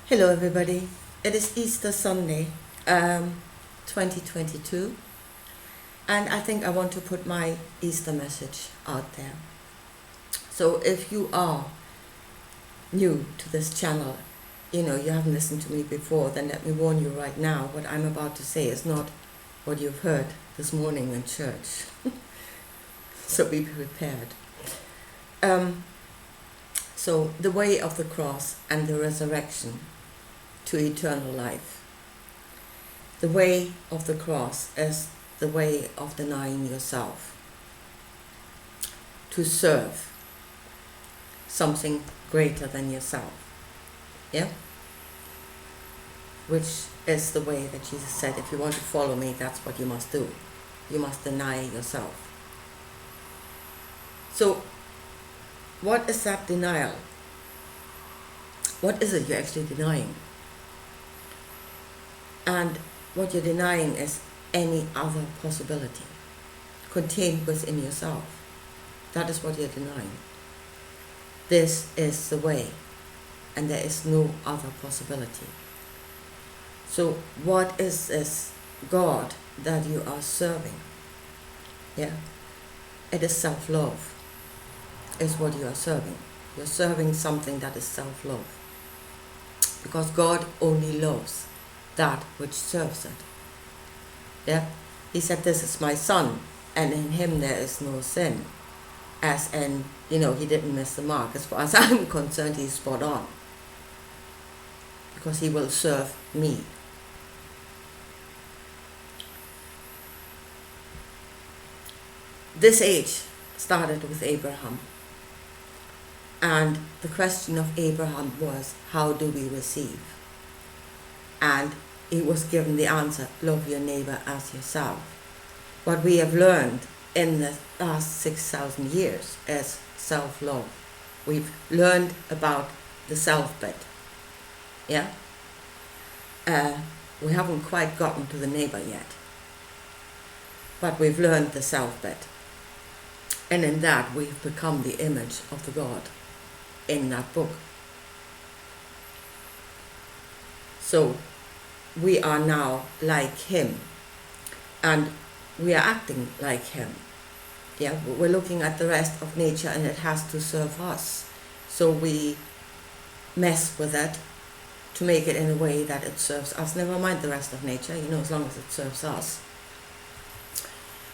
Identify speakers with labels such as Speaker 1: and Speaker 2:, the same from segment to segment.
Speaker 1: Hello, everybody. It is Easter Sunday, 2022, and I think I want to put my Easter message out there. So, if you are new to this channel, you haven't listened to me before, then let me warn you right now what I'm about to say is not what you've heard this morning in church. So, be prepared. So, the way of the cross and the resurrection to eternal life. The way of the cross is the way of denying yourself to serve something greater than yourself. Yeah? Which is the way that Jesus said, if you want to follow me, that's what you must do. You must deny yourself. So, what is that denial? What is it you're actually denying? And what you're denying is any other possibility contained within yourself. That is what you're denying. This is the way, and there is no other possibility. So what is this God that you are serving? Yeah, it is self-love, is what you are serving. You're serving something that is self-love. Because God only loves that which serves it. Yeah, he said, this is my son, and in him there is no sin. As in, he didn't miss the mark. As far as I'm concerned, he's spot on. Because he will serve me. This age started with Abraham. And the question of Abraham was, how do we receive? And he was given the answer, love your neighbor as yourself. What we have learned in the last 6,000 years is self-love. We've learned about the self bit. Yeah? We haven't quite gotten to the neighbor yet. But we've learned the self bit. And in that, we've become the image of the God in that book. So, we are now like him, and we are acting like him. Yeah, we're looking at the rest of nature, and it has to serve us. So we mess with it to make it in a way that it serves us. Never mind the rest of nature, as long as it serves us.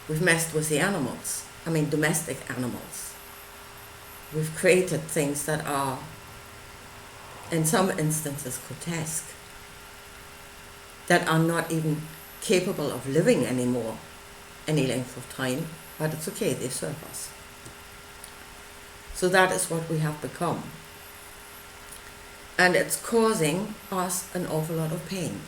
Speaker 1: We've messed with the animals. Domestic animals. We've created things that are, in some instances, grotesque, that are not even capable of living anymore any length of time, but it's okay, they serve us. So that is what we have become. And it's causing us an awful lot of pain,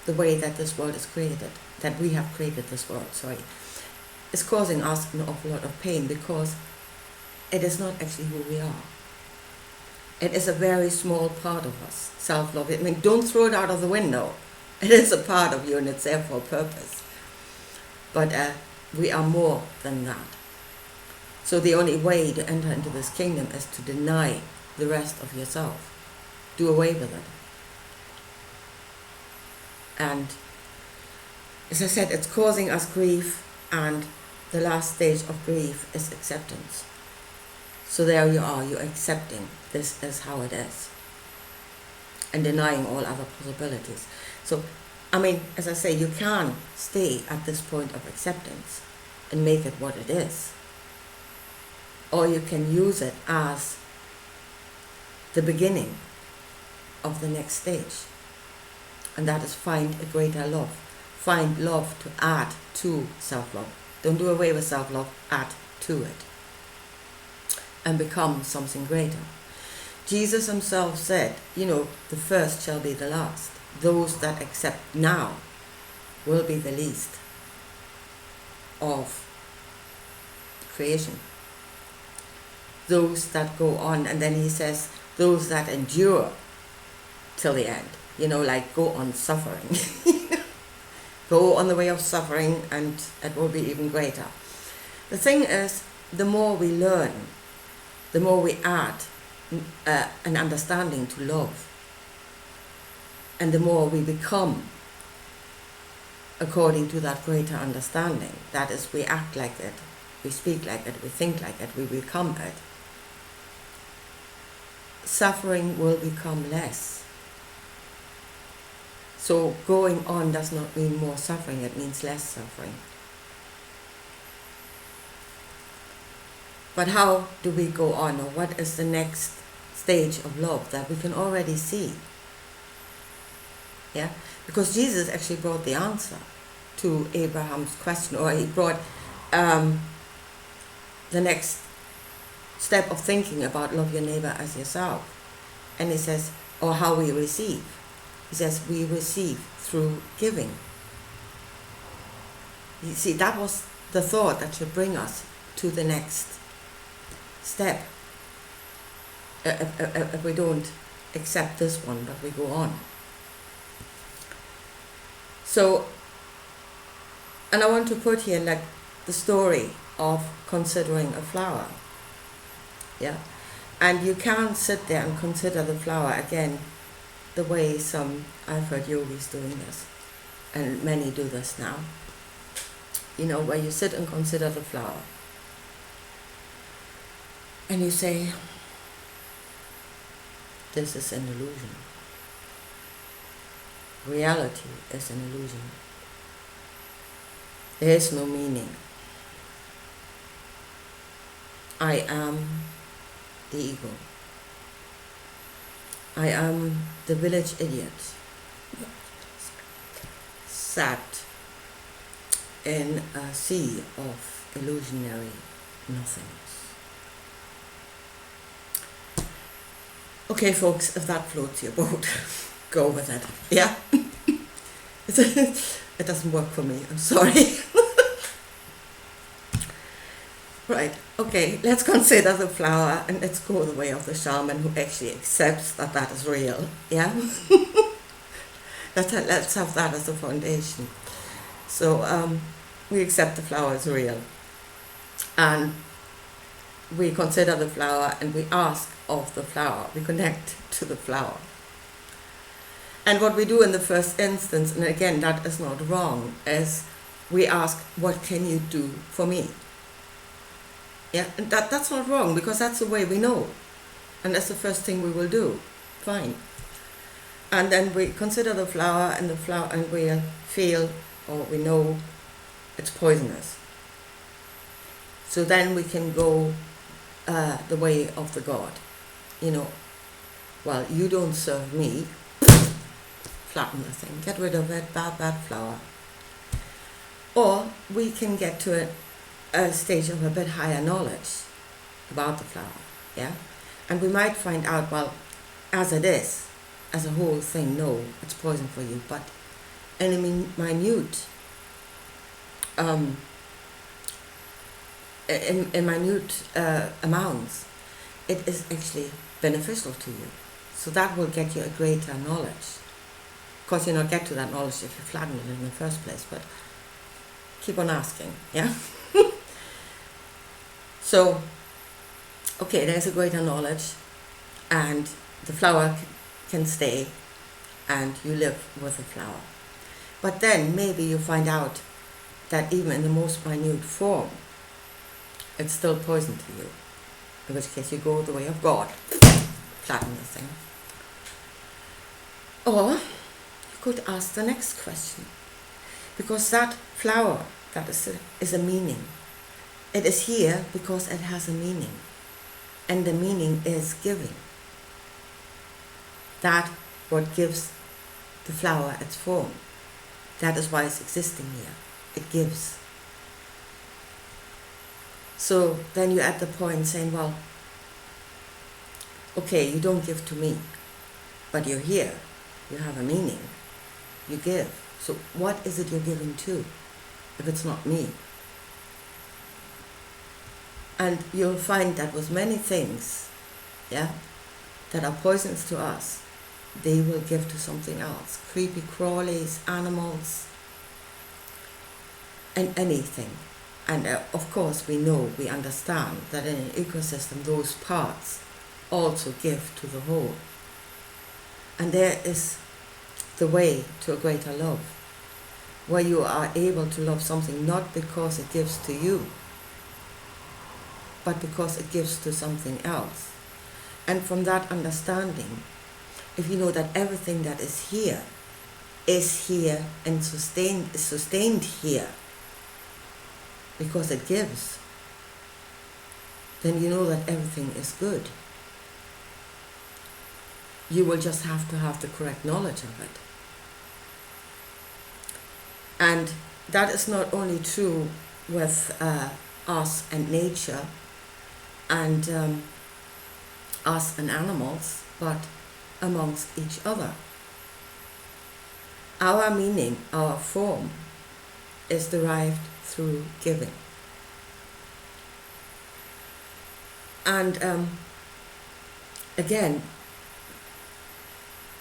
Speaker 1: the way that this world is created, that we have created this world, It's causing us an awful lot of pain because it is not actually who we are. It is a very small part of us, self-love. Don't throw it out of the window. It is a part of you and it's there for a purpose. But we are more than that. So the only way to enter into this kingdom is to deny the rest of yourself. Do away with it. And as I said, it's causing us grief, and the last stage of grief is acceptance. So there you are, you're accepting this is how it is, and denying all other possibilities. So, as I say, you can stay at this point of acceptance and make it what it is. Or you can use it as the beginning of the next stage. And that is find a greater love. Find love to add to self-love. Don't do away with self-love, add to it. And become something greater. Jesus himself said, the first shall be the last. Those that accept now will be the least of creation. Those that go on, and then he says, those that endure till the end. Go on suffering. Go on the way of suffering, and it will be even greater. The thing is, the more we learn, the more we add an understanding to love, And the more we become according to that greater understanding, that is, we act like it, we speak like it, we think like it, we become it, suffering will become less. So going on does not mean more suffering, it means less suffering. But how do we go on, or what is the next stage of love that we can already see? Yeah, because Jesus actually brought the answer to Abraham's question, or he brought the next step of thinking about love your neighbor as yourself. And he says, or how we receive. He says, we receive through giving. You see, that was the thought that should bring us to the next step. If we don't accept this one, but we go on. So, and I want to put here like the story of considering a flower. Yeah, and you can't sit there and consider the flower again the way I've heard yogis doing this, and many do this now. You know, where you sit and consider the flower, and you say, this is an illusion. Reality is an illusion. There is no meaning. I am the ego. I am the village idiot, sat in a sea of illusionary nothingness. Okay, folks, if that floats your boat, go with it. Yeah? It doesn't work for me, I'm sorry. Right, okay, let's consider the flower and let's go the way of the shaman who actually accepts that that is real, yeah? Let's have that as a foundation. So we accept the flower as real, and we consider the flower and we ask of the flower, we connect to the flower. And what we do in the first instance, and again that is not wrong, is we ask, what can you do for me? Yeah, and that's not wrong, because that's the way we know. And that's the first thing we will do. Fine. And then we consider the flower, and we feel, or we know, it's poisonous. So then we can go the way of the god. You know, well, you don't serve me. Flatten the thing. Get rid of it. Bad flower. Or we can get to a stage of a bit higher knowledge about the flower, yeah? And we might find out, well, as it is, as a whole thing, no, it's poison for you, but in minute amounts, it is actually beneficial to you. So that will get you a greater knowledge. Of course, you'll not get to that knowledge if you flatten it in the first place, but keep on asking, yeah? So, okay, there's a greater knowledge, and the flower can stay, and you live with the flower. But then maybe you find out that even in the most minute form, it's still poison to you. In which case you go the way of God, flatten the thing. Or you could ask the next question, because that flower, that is a meaning. It is here because it has a meaning, and the meaning is giving. That what gives the flower its form. That is why it's existing here. It gives. So then you're at the point saying, well, okay, you don't give to me, but you're here. You have a meaning. You give. So what is it you're giving to, if it's not me? And you'll find that with many things, yeah, that are poisons to us, they will give to something else. Creepy crawlies, animals, and anything. And of course we know, we understand that in an ecosystem those parts also give to the whole. And there is the way to a greater love, where you are able to love something not because it gives to you, but because it gives to something else. And from that understanding, if you know that everything that is here and is sustained here because it gives, then you know that everything is good. You will just have to have the correct knowledge of it. And that is not only true with us and nature and us and animals, but amongst each other. Our meaning, our form, is derived through giving. And again,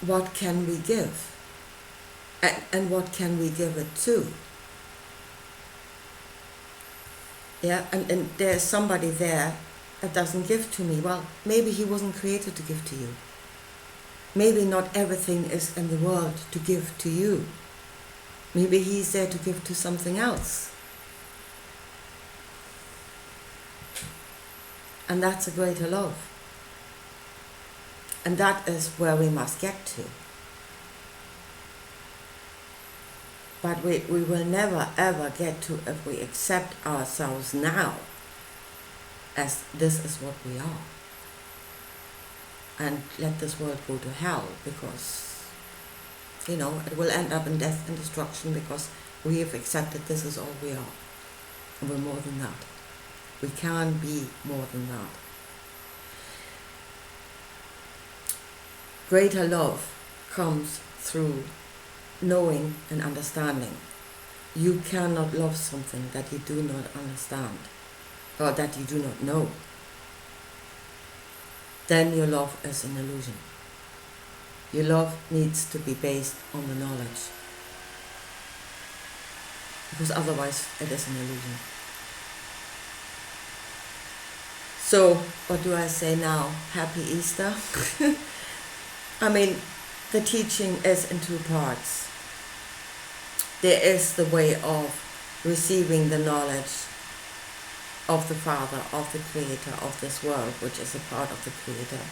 Speaker 1: what can we give? And what can we give it to? Yeah, and there's somebody there that doesn't give to me. Well, maybe he wasn't created to give to you. Maybe not everything is in the world to give to you. Maybe he's there to give to something else. And that's a greater love. And that is where we must get to. But we will never ever get to if we accept ourselves now as this is what we are. And let this world go to hell, because, it will end up in death and destruction because we have accepted this is all we are. And we're more than that. We can be more than that. Greater love comes through knowing and understanding. You cannot love something that you do not understand or that you do not know. Then your love is an illusion. Your love needs to be based on the knowledge, because otherwise it is an illusion. So, what do I say now? Happy Easter? I mean, the teaching is in two parts. There is the way of receiving the knowledge of the Father, of the Creator of this world, which is a part of the Creator,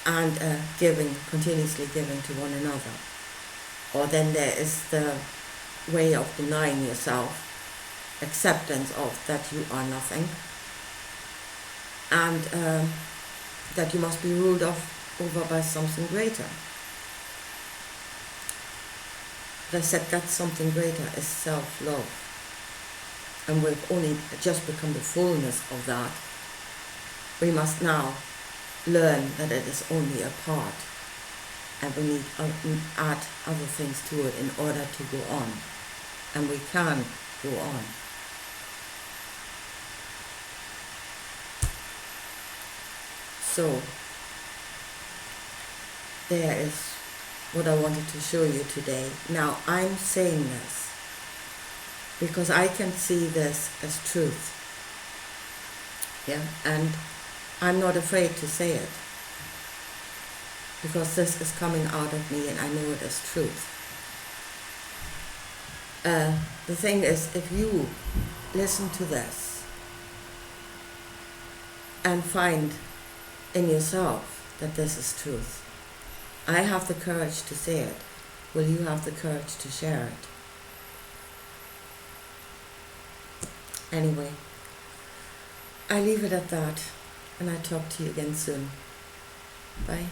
Speaker 1: and continuously giving to one another. Or then there is the way of denying yourself, acceptance of that you are nothing, and that you must be ruled over by something greater. But I said that something greater is self-love. And we've only just become the fullness of that. We must now learn that it is only a part, and we need to add other things to it in order to go on. And we can go on. So, there is what I wanted to show you today. Now, I'm saying this because I can see this as truth. Yeah, and I'm not afraid to say it, because this is coming out of me and I know it as truth. The thing is, if you listen to this and find in yourself that this is truth, I have the courage to say it. Will you have the courage to share it? Anyway, I leave it at that, and I talk to you again soon. Bye.